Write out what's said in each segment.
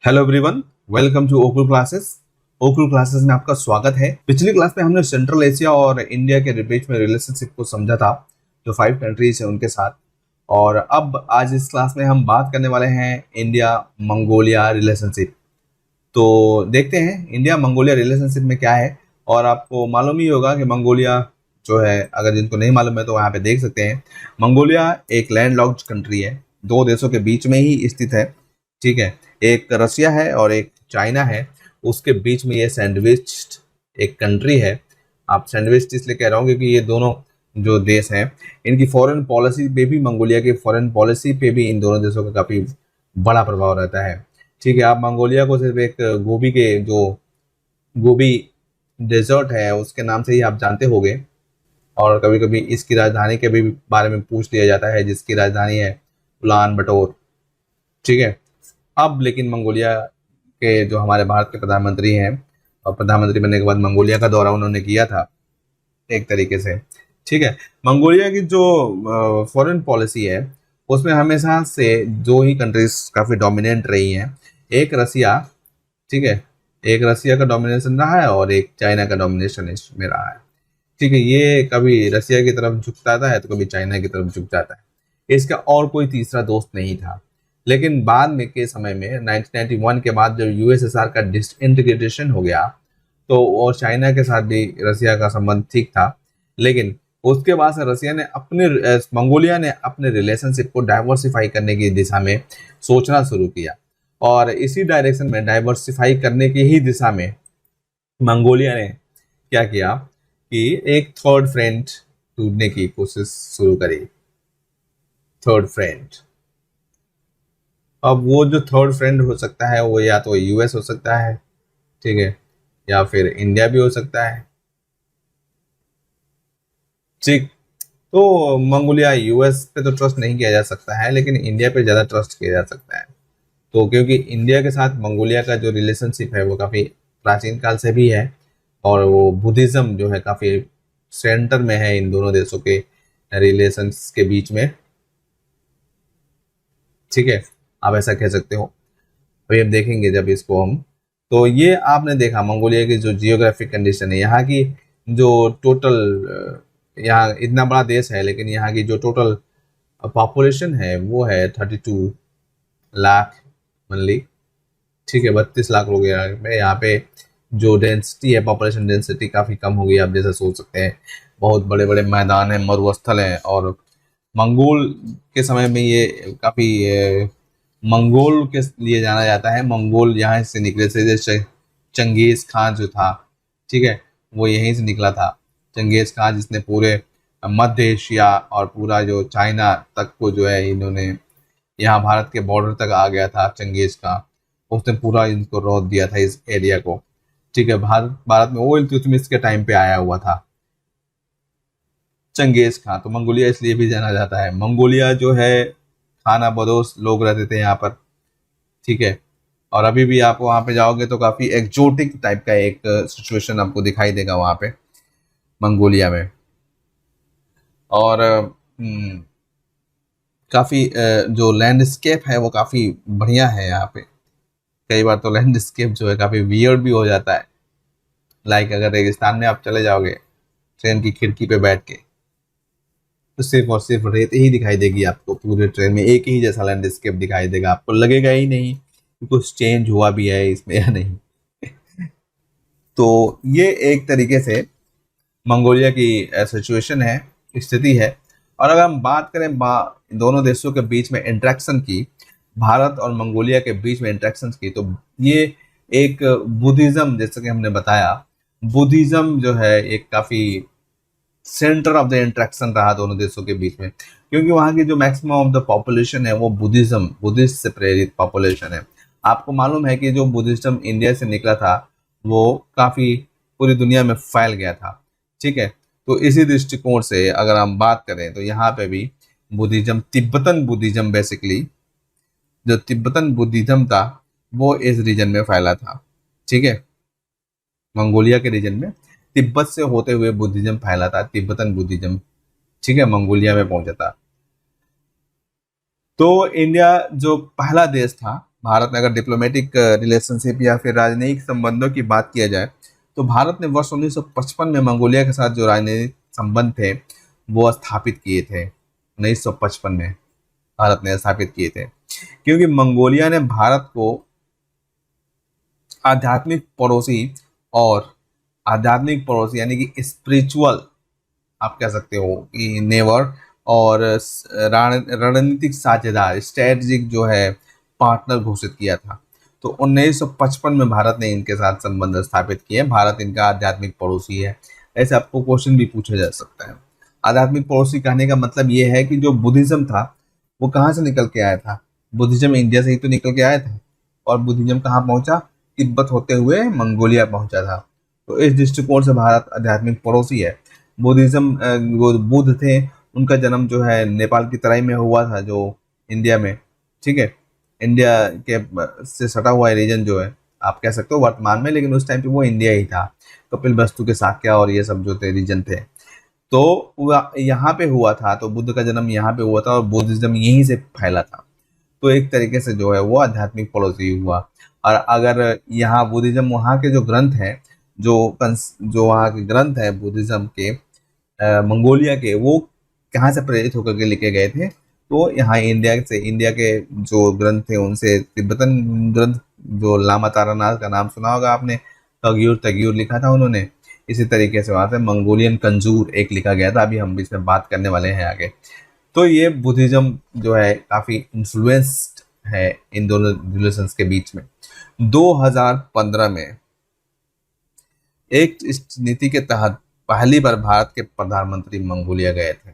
Hello everyone, welcome to Okul classes. Okul classes में आपका स्वागत है। पिछली क्लास में हमने सेंट्रल एशिया और इंडिया के बीच में रिलेशनशिप को समझा था, जो 5 कंट्रीज है उनके साथ। और अब आज इस क्लास में हम बात करने वाले हैं इंडिया मंगोलिया रिलेशनशिप। तो देखते हैं इंडिया मंगोलिया रिलेशनशिप में क्या है। और आपको मालूम ही होगा कि मंगोलिया जो है, अगर जिनको नहीं मालूम है तो वहाँ पे देख सकते हैं। मंगोलिया एक लैंडलॉक्ड कंट्री है, दो देशों के बीच में ही स्थित है। ठीक है, एक रसिया है और एक चाइना है, उसके बीच में ये सैंडविच एक कंट्री है। आप सैंडविच इसलिए कह रहा हूँ क्योंकि ये दोनों जो देश हैं, इनकी फॉरेन पॉलिसी पे भी, मंगोलिया की फॉरेन पॉलिसी पे भी इन दोनों देशों का काफ़ी बड़ा प्रभाव रहता है। ठीक है, आप मंगोलिया को सिर्फ एक गोभी के जो गोभी डेजर्ट है उसके नाम से ही आप जानते होंगे। और कभी कभी इसकी राजधानी के भी बारे में पूछ लिया जाता है, जिसकी राजधानी है उलान बटोर। ठीक है, अब लेकिन मंगोलिया के जो हमारे भारत के प्रधानमंत्री हैं, और प्रधानमंत्री बनने के बाद मंगोलिया का दौरा उन्होंने किया था एक तरीके से। ठीक है, मंगोलिया की जो फॉरेन पॉलिसी है उसमें हमेशा से दो ही कंट्रीज काफ़ी डोमिनेंट रही हैं। एक रसिया, ठीक है, एक रसिया का डोमिनेशन रहा है और एक चाइना का डोमिनेशन इसमें रहा है। ठीक है, ये कभी रसिया की तरफ झुक जाता है तो कभी चाइना की तरफ झुक जाता है। इसका और कोई तीसरा दोस्त नहीं था। लेकिन बाद में के समय में 1991 के बाद जब यूएसएसआर का डिसइंटीग्रेशन हो गया, तो और चाइना के साथ भी रसिया का संबंध ठीक था। लेकिन उसके बाद से रसिया ने मंगोलिया ने अपने रिलेशनशिप को डाइवर्सिफाई करने की दिशा में सोचना शुरू किया। और इसी डायरेक्शन में, डाइवर्सिफाई करने की ही दिशा में, मंगोलिया ने क्या किया कि एक थर्ड फ्रेंड ढूंढने की कोशिश शुरू करी। थर्ड फ्रेंड, अब वो जो थर्ड फ्रेंड हो सकता है वो या तो यूएस हो सकता है, ठीक है, या फिर इंडिया भी हो सकता है। ठीक, तो मंगोलिया यूएस पे तो ट्रस्ट नहीं किया जा सकता है, लेकिन इंडिया पे ज़्यादा ट्रस्ट किया जा सकता है। तो क्योंकि इंडिया के साथ मंगोलिया का जो रिलेशनशिप है वो काफ़ी प्राचीन काल से भी है, और वो बुद्धिज़्म जो है काफ़ी सेंटर में है इन दोनों देशों के रिलेशंस के बीच में। ठीक है, आप ऐसा कह सकते हो। अभी हम देखेंगे जब इसको हम, तो ये आपने देखा मंगोलिया की जो जियोग्राफिक कंडीशन है, यहाँ की जो टोटल, यहाँ इतना बड़ा देश है लेकिन यहाँ की जो टोटल पॉपुलेशन है वो है 32 लाख मनली। ठीक है, 32 लाख लोग यहाँ पे जो डेंसिटी है, पॉपुलेशन डेंसिटी काफ़ी कम हो गई। आप जैसा सोच सकते हैं, बहुत बड़े बड़े मैदान हैं, मरुस्थल हैं। और मंगोल के समय में ये काफ़ी मंगोल के लिए जाना जाता है। मंगोल यहाँ से निकले थे, जैसे चंगेज खान जो था, ठीक है, वो यहीं से निकला था। चंगेज खान जिसने पूरे मध्य एशिया और पूरा जो चाइना तक को जो है, इन्होंने यहाँ भारत के बॉर्डर तक आ गया था चंगेज खान। उसने पूरा इनको रोक दिया था इस एरिया को। ठीक है, भारत भारत में वो इल्तुतमिश के टाइम पे आया हुआ था चंगेज खान। तो मंगोलिया इसलिए भी जाना जाता है। मंगोलिया जो है, खाना बदोश लोग रहते थे यहाँ पर। ठीक है, और अभी भी आप वहाँ पे जाओगे तो काफ़ी एक्जोटिक टाइप का एक सिचुएशन आपको दिखाई देगा वहाँ पे मंगोलिया में। और काफ़ी जो लैंडस्केप है वो काफ़ी बढ़िया है यहाँ पे। कई बार तो लैंडस्केप जो है काफ़ी वियर्ड भी हो जाता है। लाइक अगर रेगिस्तान में आप चले जाओगे ट्रेन की खिड़की पे बैठ के, तो सिर्फ और सिर्फ रेत ही दिखाई देगी आपको। पूरे ट्रेन में एक ही जैसा लैंडस्केप दिखाई देगा, आपको लगेगा ही नहीं कि कुछ चेंज हुआ भी है इसमें या नहीं। तो ये एक तरीके से मंगोलिया की सिचुएशन है, स्थिति है। और अगर हम बात करें दोनों देशों के बीच में इंटरेक्शन की, भारत और मंगोलिया के बीच में इंटरेक्शन की, तो ये एक बुद्धिज्म, जैसे कि हमने बताया, बुद्धिज्म जो है एक काफ़ी सेंटर ऑफ द इंटरेक्शन रहा दोनों देशों के बीच में। क्योंकि वहाँ की जो मैक्सिमम ऑफ द पॉपुलेशन है वो बुद्धिस्ट से प्रेरित पॉपुलेशन है। आपको मालूम है कि जो बुद्धिज्म इंडिया से निकला था वो काफ़ी पूरी दुनिया में फैल गया था। ठीक है, तो इसी दृष्टिकोण से अगर हम बात करें तो यहाँ पे भी बुद्धिज्म, तिब्बतन बुद्धिज्म, बेसिकली जो तिब्बतन बुद्धिज्म था वो इस रीजन में फैला था। ठीक है, मंगोलिया के रीजन में तिब्बत से होते हुए बुद्धिज्म फैला था, तिब्बतन बुद्धिज्म। ठीक है, मंगोलिया में पहुंचा था। तो इंडिया जो पहला देश था भारत में अगर डिप्लोमेटिक रिलेशनशिप या फिर राजनयिक संबंधों की बात किया जाए तो भारत ने वर्ष 1955 में मंगोलिया के साथ जो राजनीतिक संबंध थे वो स्थापित किए थे। 1955 में भारत ने स्थापित किए थे, क्योंकि मंगोलिया ने भारत को आध्यात्मिक पड़ोसी यानी कि स्पिरिचुअल आप कह सकते हो कि नेवर, और रणनीतिक साझेदार स्ट्रेटेजिक जो है पार्टनर घोषित किया था। तो 1955 में भारत ने इनके साथ संबंध स्थापित किए। भारत इनका आध्यात्मिक पड़ोसी है। ऐसे आपको क्वेश्चन भी पूछा जा सकता है। आध्यात्मिक पड़ोसी कहने का मतलब ये है कि जो बुद्धिज्म था वो कहाँ से निकल के आया था? बुद्धिज्म इंडिया से ही तो निकल के आया था, और बुद्धिज्म कहाँ पहुंचा? तिब्बत होते हुए मंगोलिया पहुंचा था। तो इस दृष्टिकोण से भारत आध्यात्मिक पड़ोसी है। बुद्धिज्म वो बुद्ध थे, उनका जन्म जो है नेपाल की तराई में हुआ था, जो इंडिया में, ठीक है, इंडिया के से सटा हुआ रीजन जो है आप कह सकते हो वर्तमान में, लेकिन उस टाइम पे वो इंडिया ही था। कपिल वस्तु के साक्या और ये सब जो थे रीजन थे, तो यहाँ पे हुआ था। तो बुद्ध का जन्म यहाँ पे हुआ था और बुद्धिज्म यहीं से फैला था। तो एक तरीके से जो है वो आध्यात्मिक पड़ोसी हुआ। और अगर यहाँ बुद्धिज्म, वहाँ के जो ग्रंथ हैं, जो वहाँ के ग्रंथ है बुद्धिज्म के, मंगोलिया के, वो कहाँ से प्रेरित होकर के लिखे गए थे? तो यहाँ इंडिया के जो ग्रंथ थे उनसे तिब्बतन ग्रंथ, जो लामा तारानाथ का नाम सुना होगा आपने, तग्यूर लिखा था उन्होंने। इसी तरीके से वहाँ से मंगोलियन कंजूर एक लिखा गया था। अभी हम इसमें बात करने वाले हैं आगे। तो ये बुद्धिज्म जो है काफ़ी इन्फ्लुएंस्ड है इन दोनों रिलेशंस के बीच में। 2015 में एक इस नीति के तहत पहली बार भारत के प्रधानमंत्री मंगोलिया गए थे।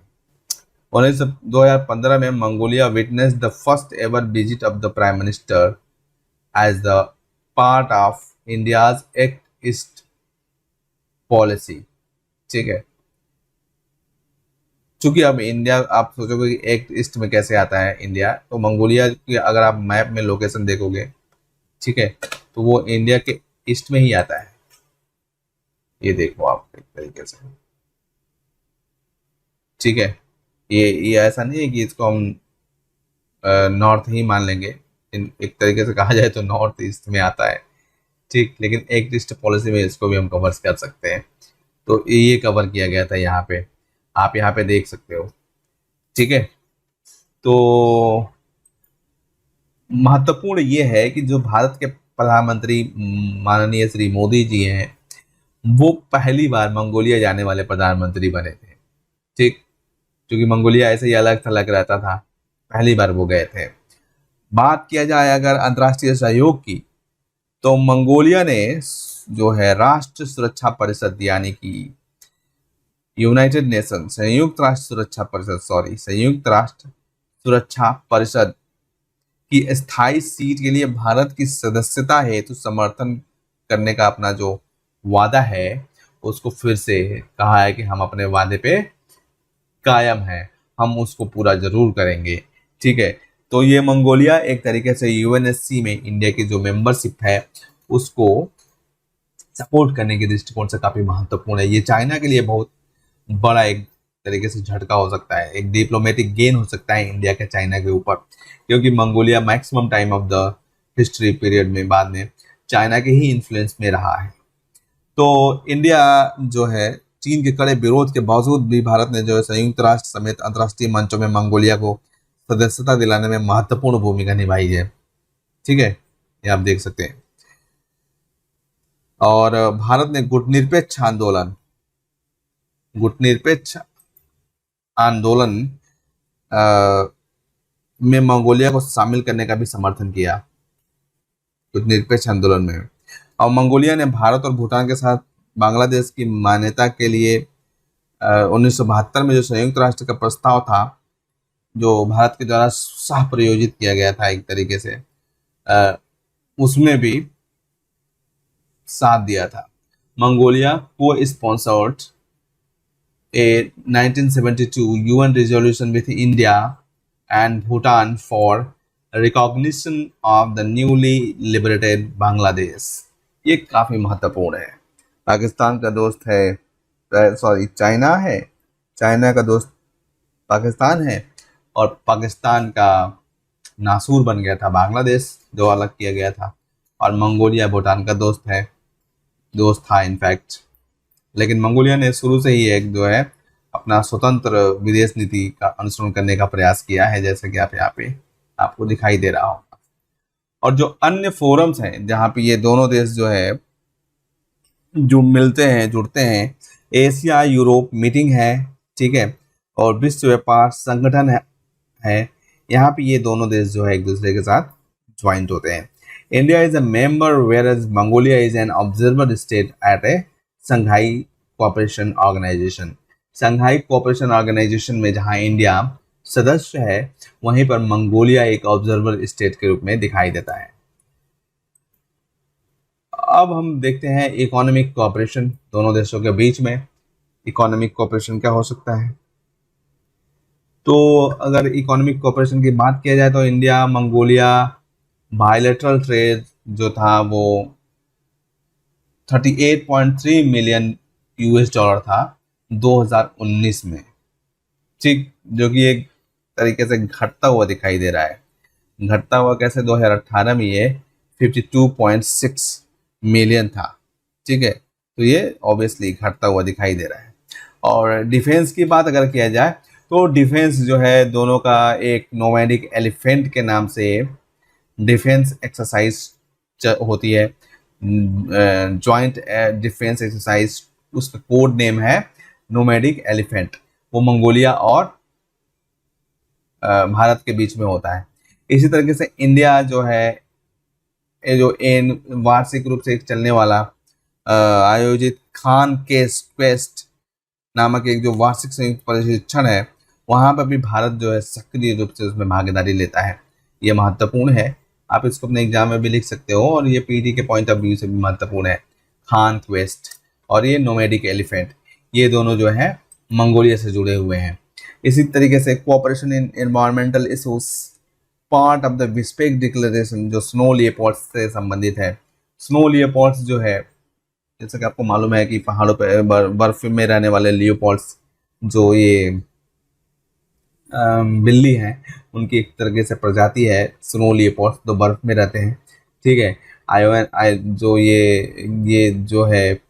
2015 में Mongolia witness the first ever visit of the prime minister as the part of India's act east policy. ठीक है, चूंकि अब इंडिया, आप सोचोगे कि एक्ट ईस्ट में कैसे आता है इंडिया, तो मंगोलिया की अगर आप मैप में लोकेशन देखोगे, ठीक है, तो वो इंडिया के ईस्ट में ही आता है। ये देखो आप एक तरीके से, ठीक है, ये ऐसा नहीं है कि इसको हम नॉर्थ ही मान लेंगे। एक तरीके से कहा जाए तो नॉर्थ ईस्ट में आता है, ठीक, लेकिन एक्ट ईस्ट पॉलिसी में इसको भी हम कवर कर सकते हैं। तो ये कवर किया गया था यहाँ पे, आप यहाँ पे देख सकते हो, ठीक है। तो महत्वपूर्ण ये है कि जो भारत के प्रधानमंत्री माननीय श्री मोदी जी हैं, वो पहली बार मंगोलिया जाने वाले प्रधानमंत्री बने थे, ठीक, क्योंकि मंगोलिया ऐसे ही अलग थलग रहता था, पहली बार वो गए थे। बात किया जाए अगर अंतर्राष्ट्रीय सहयोग की, तो मंगोलिया ने जो है राष्ट्र सुरक्षा परिषद यानी कि यूनाइटेड नेशन संयुक्त राष्ट्र सुरक्षा परिषद की स्थायी सीट के लिए भारत की सदस्यता हेतु समर्थन करने का अपना जो वादा है उसको फिर से कहा है कि हम अपने वादे पे कायम हैं, हम उसको पूरा जरूर करेंगे, ठीक है। तो ये मंगोलिया एक तरीके से यूएनएससी में इंडिया की जो मेंबरशिप है उसको सपोर्ट करने के दृष्टिकोण से काफी महत्वपूर्ण है। ये चाइना के लिए बहुत बड़ा एक तरीके से झटका हो सकता है, एक डिप्लोमेटिक गेन हो सकता है इंडिया के चाइना के ऊपर, क्योंकि Mongolia maximum time of the history period में बाद में चाइना के ही इन्फ्लुएंस में रहा है। तो इंडिया जो है चीन के कड़े विरोध के बावजूद भी भारत ने जो है संयुक्त राष्ट्र समेत अंतर्राष्ट्रीय मंचों में मंगोलिया को सदस्यता दिलाने में महत्वपूर्ण भूमिका निभाई है, ठीक है, ये आप देख सकते हैं। और भारत ने गुटनिरपेक्ष आंदोलन में मंगोलिया को शामिल करने का भी समर्थन किया, गुटनिरपेक्ष आंदोलन में। और मंगोलिया ने भारत और भूटान के साथ बांग्लादेश की मान्यता के लिए 1972 में जो संयुक्त राष्ट्र का प्रस्ताव था, जो भारत के द्वारा सह प्रयोजित किया गया था एक तरीके से, उसमें भी साथ दिया था। मंगोलिया को sponsored a 1972 UN resolution with India and Bhutan for recognition of the newly liberated Bangladesh। ये काफी महत्वपूर्ण है। पाकिस्तान का दोस्त है, चाइना है, चाइना का दोस्त पाकिस्तान है, और पाकिस्तान का नासूर बन गया था बांग्लादेश, जो अलग किया गया था, और मंगोलिया भूटान का दोस्त था इनफैक्ट। लेकिन मंगोलिया ने शुरू से ही एक जो है अपना स्वतंत्र विदेश नीति का अनुसरण करने का प्रयास किया है, जैसे कि आप यहाँ पे आपको दिखाई दे रहा हो। और जो अन्य फोरम्स हैं जहाँ पे ये दोनों देश जो है जो मिलते हैं जुड़ते हैं, एशिया यूरोप मीटिंग है, ठीक है, और विश्व व्यापार संगठन है। यहाँ पे ये दोनों देश जो है एक दूसरे के साथ ज्वाइंट होते हैं। India is a member whereas Mongolia is an observer state at a Shanghai cooperation organisation. Shanghai cooperation organisation में जहाँ इंडिया सदस्य है, वहीं पर मंगोलिया एक ऑब्जर्वर स्टेट के रूप में दिखाई देता है। अब हम देखते हैं इकोनॉमिक कोऑपरेशन दोनों देशों के बीच में। इकोनॉमिक कोऑपरेशन क्या हो सकता है? तो अगर इकोनॉमिक कोऑपरेशन की बात किया जाए तो इंडिया मंगोलिया बायलैटरल ट्रेड जो था वो 38.3 मिलियन यूएस डॉलर था 2019 में, ठीक, जो कि एक तरीके से घटता हुआ दिखाई दे रहा है। घटता हुआ कैसे? 2018 में ये 52.6 मिलियन था, ठीक है, तो ये ऑब्वियसली घटता हुआ दिखाई दे रहा है। और डिफेंस की बात अगर किया जाए तो डिफेंस जो है दोनों का एक नोमैडिक एलिफेंट के नाम से डिफेंस एक्सरसाइज होती है, जॉइंट डिफेंस एक्सरसाइज, उसका कोड नेम है नोमैडिक एलिफेंट। वो मंगोलिया और भारत के बीच में होता है। इसी तरीके से इंडिया जो है ये जो एन वार्षिक रूप से एक चलने वाला आयोजित खान केस क्वेस्ट नामक एक जो वार्षिक संयुक्त प्रशिक्षण है, वहां पर भी भारत जो है सक्रिय रूप से उसमें भागीदारी लेता है। ये महत्वपूर्ण है, आप इसको अपने एग्जाम में भी लिख सकते हो, और ये पीटी के पॉइंट ऑफ व्यू से भी महत्वपूर्ण है। खान क्वेस्ट और ये नोमैडिक एलिफेंट, ये दोनों जो है मंगोलिया से जुड़े हुए हैं। इसी तरीके से cooperation in environmental issues part of the Bishkek declaration जो स्नो लियोपार्ड्स से संबंधित है। स्नो लियोपार्ड्स जो है, जैसे कि आपको मालूम है कि पहाड़ों पे बर्फ में रहने वाले लियोपार्ड्स जो ये बिल्ली हैं, उनकी एक तरीके से प्रजाति है स्नो लियोपार्ड्स, तो बर्फ में रहते हैं, ठीक है। जो ये जो है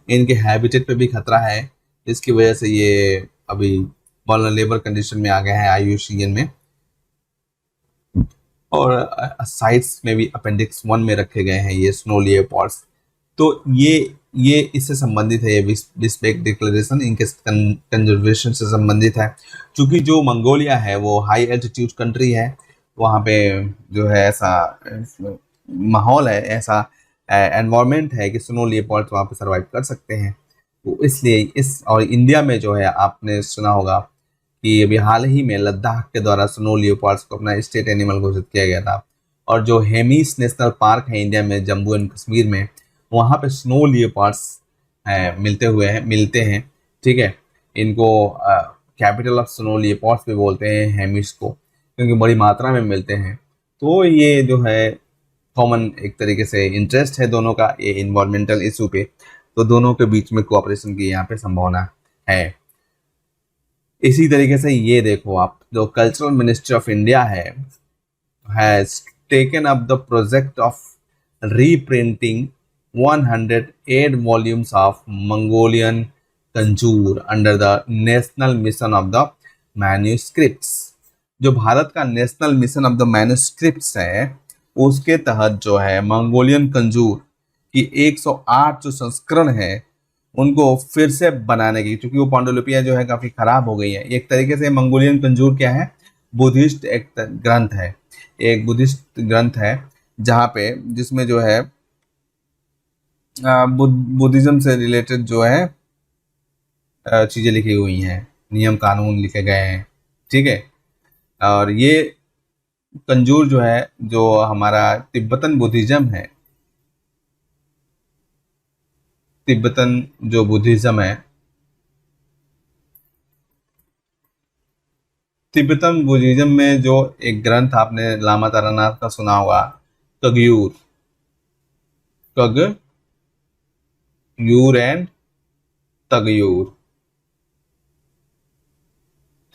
इनके हैबिटेट पे भी खतरा है, इसकी वजह से ये अभी वल्नरेबल कंडीशन में आ गए हैं IUCN में, और साइट्स में भी अपेंडिक्स 1 में रखे गए हैं ये स्नो लियोपार्ड्स। तो ये इससे संबंधित है, ये बिस्पेक डिक्लेरेशन इनके कंजर्वेशन से संबंधित है। क्योंकि जो मंगोलिया है वो हाई एल्टीट्यूड कंट्री है, वहाँ पे जो है ऐसा माहौल है, ऐसा एनवायरनमेंट है कि स्नो लियोपार्ड्स वहाँ पे सर्वाइव कर सकते हैं। तो इसलिए और इंडिया में जो है आपने सुना होगा कि अभी हाल ही में लद्दाख के द्वारा स्नो लियोपार्ड्स को अपना स्टेट एनिमल घोषित किया गया था। और जो हेमिस नेशनल पार्क है इंडिया में जम्मू एंड कश्मीर में, वहाँ पे स्नो लियोपार्ड्स मिलते हैं, ठीक है। इनको कैपिटल ऑफ स्नो लियोपार्ड्स भी बोलते हैं हेमिस को, क्योंकि बड़ी मात्रा में मिलते हैं। तो ये जो है कॉमन एक तरीके से इंटरेस्ट है दोनों का ये इन्वायरमेंटल इशू पे, तो दोनों के बीच में कोऑपरेशन की यहाँ पे संभावना है। इसी तरीके से ये देखो आप, जो cultural ministry of India has taken up the project of reprinting 108 volumes of Mongolian Kanjur under the national mission of the manuscripts. जो भारत का national mission of the manuscripts है, उसके तहत जो है मंगोलियन कंजूर की 108 जो संस्करण है उनको फिर से बनाने की, क्योंकि वो पांडुलिपियां जो है काफी खराब हो गई हैं। एक तरीके से मंगोलियन कंजूर क्या है? बुद्धिस्ट एक ग्रंथ है, एक बुद्धिस्ट ग्रंथ है जहाँ पे जिसमें जो है बुद्धिज्म से रिलेटेड जो है चीजें लिखी हुई हैं, नियम कानून लिखे गए हैं, ठीक है। और ये कंजूर जो है, जो हमारा तिब्बतन बुद्धिज्म है, तिब्बतन जो बुद्धिज्म है, तिब्बतन बुद्धिज्म में जो एक ग्रंथ आपने लामा तारानाथ का सुना होगा, कगयूर, कगयूर एंड तगयूर,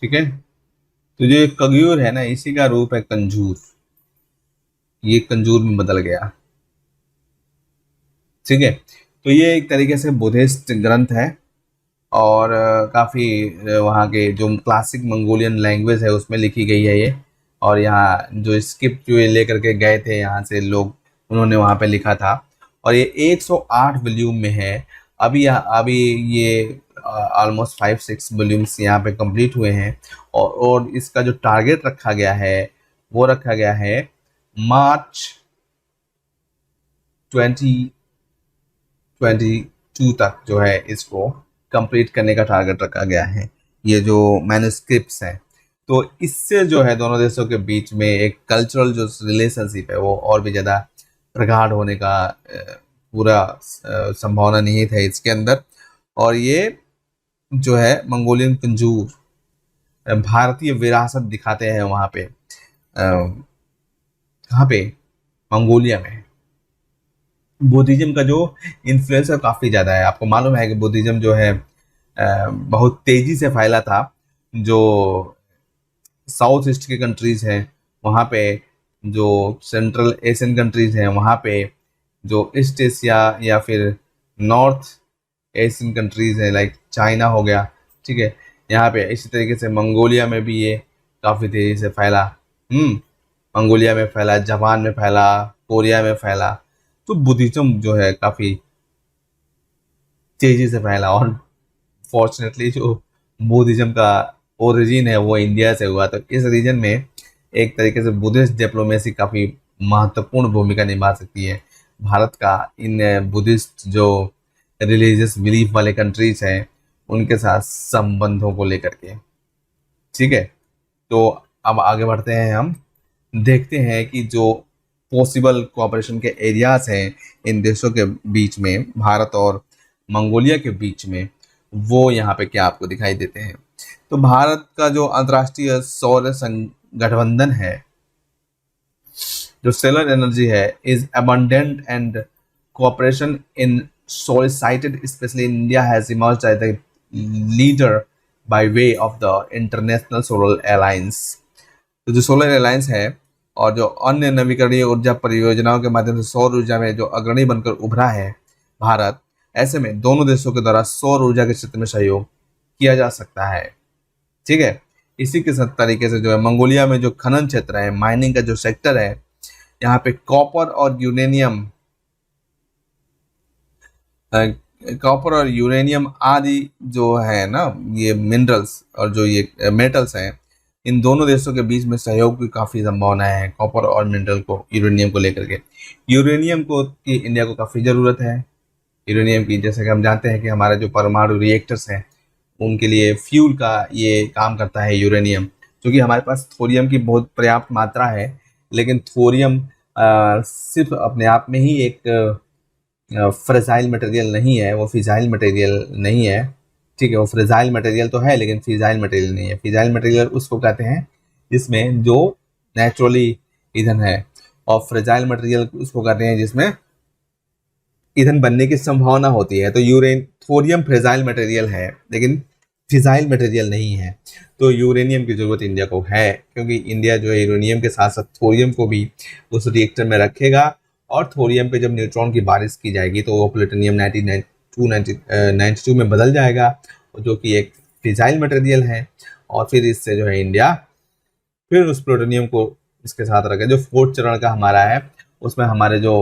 ठीक है। तो जो ये कग्यूर है ना, इसी का रूप है कंजूर। ये कंजूर में बदल गया। ठीक है, तो ये एक तरीके से बुद्धिस्ट ग्रंथ है और काफ़ी वहाँ के जो क्लासिक मंगोलियन लैंग्वेज है उसमें लिखी गई है ये। और यहाँ जो स्क्रिप्ट जो ये लेकर के गए थे यहाँ से लोग, उन्होंने वहाँ पे लिखा था। और ये 108 वॉल्यूम में है। अभी ये ऑलमोस्ट 5-6 वॉल्यूम्स यहाँ पे कंप्लीट हुए हैं। और इसका जो टारगेट रखा गया है वो रखा गया है मार्च 2022 तक जो है इसको कंप्लीट करने का टारगेट रखा गया है, ये जो मैन्युस्क्रिप्ट्स हैं। तो इससे जो है दोनों देशों के बीच में एक कल्चरल जो रिलेशनशिप है वो और भी ज़्यादा प्रगाढ़ होने का पूरा संभावना नहीं था इसके अंदर। और ये जो है मंगोलियन कंजूर भारतीय विरासत दिखाते हैं वहाँ पे, कहाँ पे, मंगोलिया में। बुद्धिज्म का जो इन्फ्लुएंस है काफ़ी ज़्यादा है। आपको मालूम है कि बुद्धिज्म जो है बहुत तेज़ी से फैला था। जो साउथ ईस्ट के कंट्रीज़ हैं वहाँ पे, जो सेंट्रल एशियन कंट्रीज़ हैं वहाँ पे, जो ईस्ट एशिया या फिर नॉर्थ एशियन कंट्रीज़ हैं लाइक चाइना हो गया, ठीक है, यहाँ पे इसी तरीके से मंगोलिया में भी ये काफ़ी तेज़ी से फैला। मंगोलिया में फैला, जापान में फैला, कोरिया में फैला। तो बुद्धिज्म जो है काफ़ी तेज़ी से फैला। और फॉर्चुनेटली जो बुद्धिज्म का ओरिजिन है वो इंडिया से हुआ। तो इस रीजन में एक तरीके से बुद्धिस्ट डिप्लोमेसी काफ़ी महत्वपूर्ण भूमिका निभा सकती है भारत का इन बुद्धिस्ट जो रिलीजियस बिलीफ वाले कंट्रीज हैं उनके साथ संबंधों को लेकर के। ठीक है, तो अब आगे बढ़ते हैं, हम देखते हैं कि जो पॉसिबल कोऑपरेशन के एरियाज हैं इन देशों के बीच में, भारत और मंगोलिया के बीच में, वो यहाँ पे क्या आपको दिखाई देते हैं। तो भारत का जो अंतर्राष्ट्रीय सौर गठबंधन है, जो सोलर एनर्जी है, is abundant and cooperation in solicited, especially India has emerged as the leader by way of the International Solar Alliance। तो जो सोलर अलायंस है और जो अन्य नवीकरणीय ऊर्जा परियोजनाओं के माध्यम से सौर ऊर्जा में जो अग्रणी बनकर उभरा है भारत, ऐसे में दोनों देशों के द्वारा सौर ऊर्जा के क्षेत्र में सहयोग किया जा सकता है। ठीक है, इसी के साथ तरीके से जो है मंगोलिया में जो खनन क्षेत्र है, माइनिंग का जो सेक्टर है, यहाँ पे कॉपर और यूरेनियम आदि जो है ना, ये मिनरल्स और जो ये मेटल्स हैं, इन दोनों देशों के बीच में सहयोग की काफ़ी संभावना है कॉपर और मिनरल को, यूरेनियम को लेकर के। यूरेनियम को की इंडिया को काफ़ी ज़रूरत है यूरेनियम की। जैसे कि हम जानते हैं कि हमारे जो परमाणु रिएक्टर्स हैं उनके लिए फ्यूल का ये काम करता है यूरेनियम। क्योंकि हमारे पास थोरियम की बहुत पर्याप्त मात्रा है, लेकिन थोरियम सिर्फ अपने आप में ही एक फ्रेजाइल मटेरियल नहीं है, वो फिजाइल मटेरियल नहीं है। ठीक है, वो फ्रेजाइल मटेरियल तो है लेकिन फिजाइल मटेरियल नहीं है। फिजाइल मटेरियल उसको कहते हैं जिसमें जो नेचुरली ईंधन है, और फ्रेजाइल मटेरियल उसको कहते हैं जिसमें ईंधन बनने की संभावना होती है। तो थोरियम फ्रेजाइल मटेरियल है लेकिन फिजाइल मटेरियल नहीं है। तो यूरेनियम की ज़रूरत इंडिया को है, क्योंकि इंडिया जो है यूरेनियम के साथ साथ थोरियम को भी उस रिएक्टर में रखेगा। और थोरियम पे जब न्यूट्रॉन की बारिश की जाएगी तो वो प्लूटोनियम 92 में बदल जाएगा, जो कि एक फिजाइल मटेरियल है। और फिर इससे जो है इंडिया फिर उस प्लूटोनियम को इसके साथ रखे। जो 4th चरण का हमारा है उसमें हमारे जो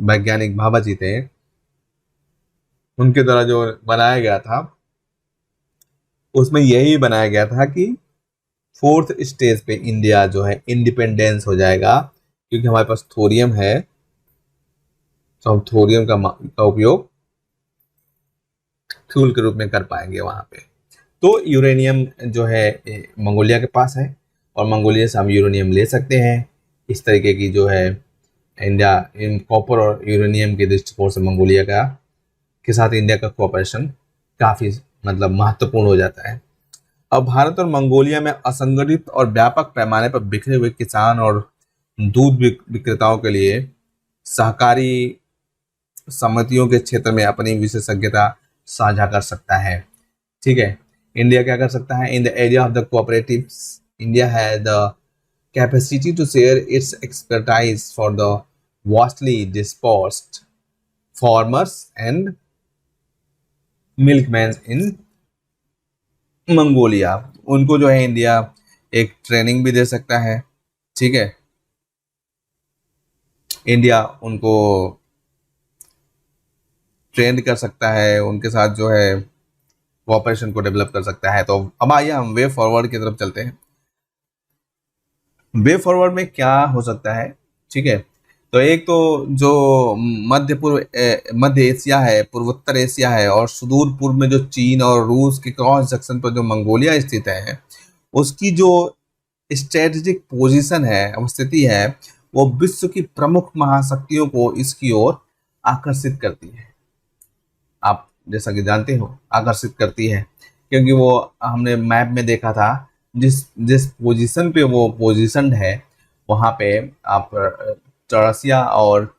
वैज्ञानिक भाभा जी थे उनके द्वारा जो बनाया गया था, उसमें यही बनाया गया था कि 4th स्टेज पे इंडिया जो है इंडिपेंडेंस हो जाएगा, क्योंकि हमारे पास थोरियम है। तो हम थोरियम का उपयोग फ्यूल के रूप में कर पाएंगे वहां पे। तो यूरेनियम जो है मंगोलिया के पास है और मंगोलिया से हम यूरेनियम ले सकते हैं। इस तरीके की जो है इंडिया इन कॉपर और यूरेनियम के दृष्टिकोण से मंगोलिया का के साथ इंडिया का कोऑपरेशन काफ़ी मतलब महत्वपूर्ण हो जाता है। अब भारत और मंगोलिया में असंगठित और व्यापक पैमाने पर बिखरे हुए किसान और दूध विक्रेताओं के लिए सहकारी समितियों के क्षेत्र में अपनी विशेषज्ञता साझा कर सकता है। ठीक है, इंडिया क्या कर सकता है in the area of the cooperatives India has the capacity to share its expertise for the vastly dispersed farmers and milkmen in Mongolia. उनको जो है इंडिया एक ट्रेनिंग भी दे सकता है, ठीक है। इंडिया उनको ट्रेन कर सकता है, उनके साथ जो है कोऑपरेशन को डेवलप कर सकता है। तो अब आइए हम वे फॉरवर्ड की तरफ चलते हैं। वे फॉरवर्ड में क्या हो सकता है, ठीक है। तो एक तो जो मध्य एशिया है, पूर्वोत्तर एशिया है और सुदूर पूर्व में जो चीन और रूस के क्रॉस जंक्शन पर जो मंगोलिया स्थित है, उसकी जो स्ट्रेटेजिक पोजीशन है, अवस्थिति है, वो विश्व की प्रमुख महाशक्तियों को इसकी ओर आकर्षित करती है। आप जैसा कि जानते हो, आकर्षित करती है क्योंकि वो हमने मैप में देखा था, जिस जिस पोजीशन पे वो पोजीशनड है, वहाँ पे आप रसिया और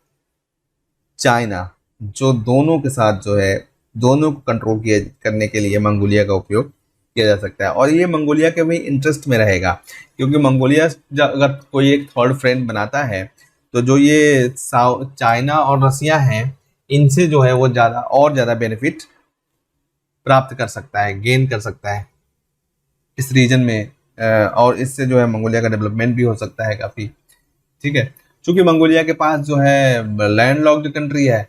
चाइना, जो दोनों के साथ जो है, दोनों को कंट्रोल किया करने के लिए मंगोलिया का उपयोग किया जा सकता है। और ये मंगोलिया के भी इंटरेस्ट में रहेगा, क्योंकि मंगोलिया अगर कोई एक थर्ड फ्रेंड बनाता है, तो जो ये चाइना और रसिया हैं, इनसे जो है वो ज़्यादा बेनिफिट प्राप्त कर सकता है, गेन कर सकता है इस रीजन में। और इससे जो है मंगोलिया का डेवलपमेंट भी हो सकता है काफ़ी, ठीक है। क्योंकि मंगोलिया के पास जो है लैंडलॉक्ड कंट्री है,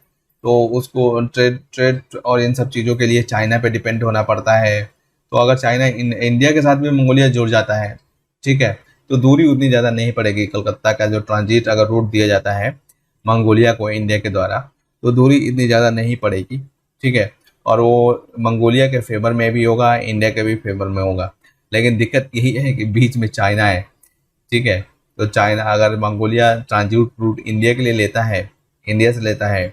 तो उसको ट्रेड और इन सब चीज़ों के लिए चाइना पे डिपेंड होना पड़ता है। तो अगर चाइना इंडिया के साथ भी मंगोलिया जुड़ जाता है, ठीक है, तो दूरी उतनी ज़्यादा नहीं पड़ेगी। कलकत्ता का जो ट्रांजिट अगर रूट दिया जाता है मंगोलिया को इंडिया के द्वारा, तो दूरी इतनी ज़्यादा नहीं पड़ेगी, ठीक है। और वो मंगोलिया के फेवर में भी होगा, इंडिया के भी फेवर में होगा। लेकिन दिक्कत यही है कि बीच में चाइना है, ठीक है। तो चाइना अगर मंगोलिया ट्रांजिट रूट इंडिया के लिए लेता है, इंडिया से लेता है,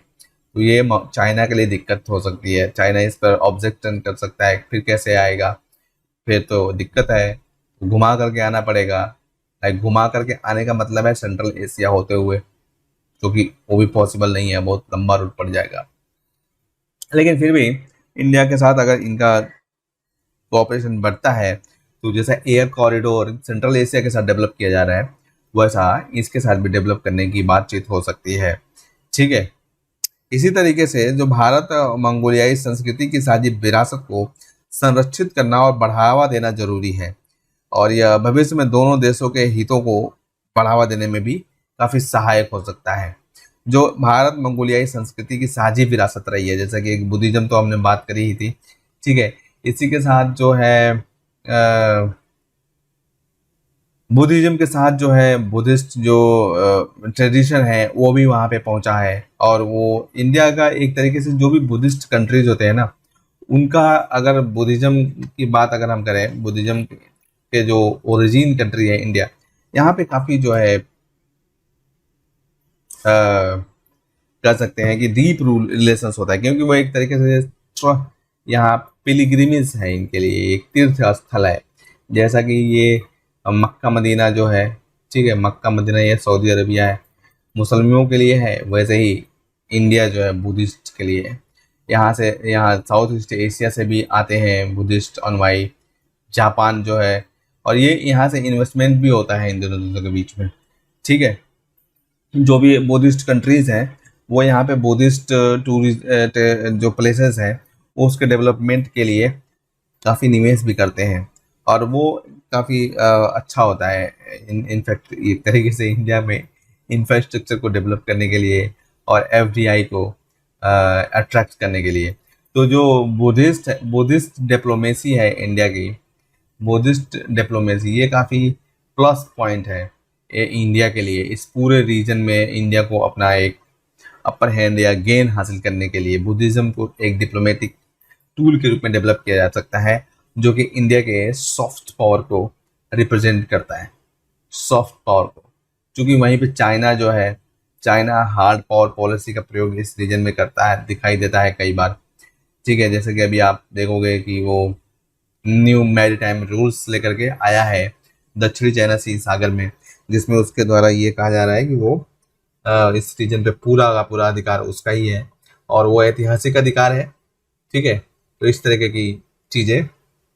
तो ये चाइना के लिए दिक्कत हो सकती है। चाइना इस पर ऑब्जेक्शन कर सकता है, फिर कैसे आएगा, फिर तो दिक्कत है। घुमा करके आना पड़ेगा। लाइक घुमा करके आने का मतलब है सेंट्रल एशिया होते हुए, जो कि वो भी पॉसिबल नहीं है, बहुत लंबा रूट पड़ जाएगा। लेकिन फिर भी इंडिया के साथ अगर इनका कोऑपरेशन बढ़ता है, तो जैसा एयर कॉरिडोर सेंट्रल एशिया के साथ डेवलप किया जा रहा है, वैसा इसके साथ भी डेवलप करने की बातचीत हो सकती है, ठीक है। इसी तरीके से जो भारत और मंगोलियाई संस्कृति की साझी विरासत को संरक्षित करना और बढ़ावा देना जरूरी है, और यह भविष्य में दोनों देशों के हितों को बढ़ावा देने में भी काफ़ी सहायक हो सकता है। जो भारत मंगोलियाई संस्कृति की साझी विरासत रही है, जैसा कि बुद्धिज्म तो हमने बात करी ही थी, ठीक है। इसी के साथ जो है बुद्धिज्म के साथ जो है बुद्धिस्ट जो ट्रेडिशन है, वो भी वहाँ पे पहुँचा है। और वो इंडिया का एक तरीके से जो भी बुद्धिस्ट कंट्रीज होते हैं ना, उनका अगर बुद्धिज्म की बात अगर हम करें, बुद्धिज्म के जो ओरिजिन कंट्री है इंडिया, यहाँ पे काफ़ी जो है कह सकते हैं कि डीप रिलेशंस होता है, क्योंकि वो एक तरीके से यहाँ पिलग्रिमेज है इनके लिए, एक तीर्थ स्थल है। जैसा कि ये मक्का मदीना जो है, ठीक है, मक्का मदीना ये सऊदी अरबिया है, मुसलमानों के लिए है, वैसे ही इंडिया जो है बुद्धिस्ट के लिए है। यहाँ साउथ ईस्ट एशिया से भी आते हैं बुद्धिस्ट अनुयायी, जापान जो है, और ये यहाँ से इन्वेस्टमेंट भी होता है इन दोनों देशों के बीच में, ठीक है। जो भी बुद्धिस्ट कंट्रीज़ हैं, वो यहाँ पे बुद्धिस्ट टूरिस्ट जो प्लेसेस हैं, उसके डेवलपमेंट के लिए काफ़ी निवेश भी करते हैं, और वो काफ़ी अच्छा होता है। इनफैक्ट एक तरीके से इंडिया में इंफ्रास्ट्रक्चर को डेवलप करने के लिए और एफडीआई को अट्रैक्ट करने के लिए। तो जो बुद्धिस्ट डिप्लोमेसी है इंडिया की, बुद्धिस्ट डिप्लोमेसी, ये काफ़ी प्लस पॉइंट है इंडिया के लिए। इस पूरे रीजन में इंडिया को अपना एक अपर हैंड या गेन हासिल करने के लिए बुद्धिज़्म को एक डिप्लोमेटिक टूल के रूप में डेवलप किया जा सकता है, जो कि इंडिया के सॉफ्ट पावर को रिप्रेजेंट करता है, सॉफ्ट पावर को। क्योंकि वहीं पे चाइना जो है, चाइना हार्ड पावर पॉलिसी का प्रयोग इस रीजन में करता है, दिखाई देता है कई बार, ठीक है। जैसे कि अभी आप देखोगे कि वो न्यू मैरीटाइम रूल्स लेकर के आया है दक्षिणी चाइना सी सागर में, जिसमें उसके द्वारा ये कहा जा रहा है कि वो इस रीजन पे पूरा का पूरा अधिकार उसका ही है, और वो ऐतिहासिक अधिकार है, ठीक है। तो इस तरीके की चीज़ें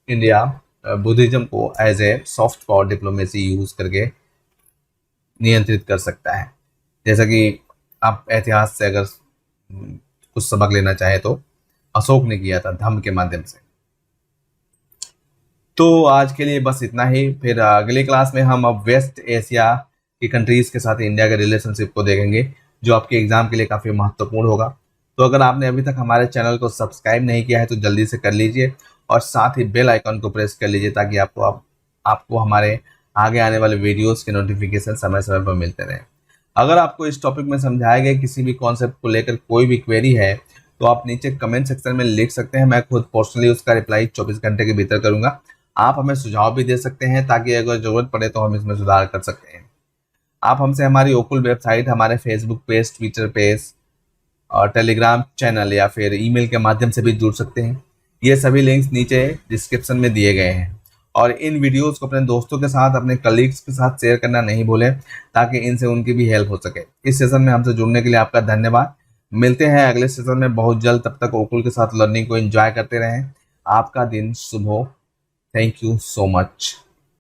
इंडिया बुद्धिज्म को as a soft power diplomacy use करके नियंत्रित कर सकता है। जैसा कि आप इतिहास से अगर कुछ सबक लेना चाहे तो अशोक ने किया था धम्म के माध्यम से। तो आज के लिए बस इतना ही। फिर अगली क्लास में हम अब वेस्ट एशिया की कंट्रीज के साथ इंडिया के रिलेशनशिप को देखेंगे, जो आपके एग्जाम के लिए काफ़ी महत्वपूर्ण होगा। तो अगर आपने अभी तक हमारे चैनल को सब्सक्राइब नहीं किया है तो जल्दी से कर लीजिए और साथ ही बेल आइकन को प्रेस कर लीजिए ताकि आपको हमारे आगे आने वाले वीडियोस के नोटिफिकेशन समय समय पर मिलते रहें। अगर आपको इस टॉपिक में समझाए गए किसी भी कॉन्सेप्ट को लेकर कोई भी क्वेरी है तो आप नीचे कमेंट सेक्शन में लिख सकते हैं। मैं खुद पर्सनली उसका रिप्लाई 24 घंटे के भीतर करूंगा। आप हमें सुझाव भी दे सकते हैं ताकि अगर जरूरत पड़े तो हम इसमें सुधार कर सकते हैं। आप हमसे हमारी ओकुल वेबसाइट, हमारे फेसबुक पेज, ट्विटर पेज और टेलीग्राम चैनल या फिर ईमेल के माध्यम से भी जुड़ सकते हैं। ये सभी लिंक्स नीचे डिस्क्रिप्शन में दिए गए हैं। और इन वीडियोस को अपने दोस्तों के साथ, अपने कलीग्स के साथ शेयर करना नहीं भूलें ताकि इनसे उनकी भी हेल्प हो सके। इस सेशन में हमसे जुड़ने के लिए आपका धन्यवाद। मिलते हैं अगले सेशन में बहुत जल्द। तब तक ओकुल के साथ लर्निंग को एंजॉय करते रहें। आपका दिन शुभ हो। Thank you so much.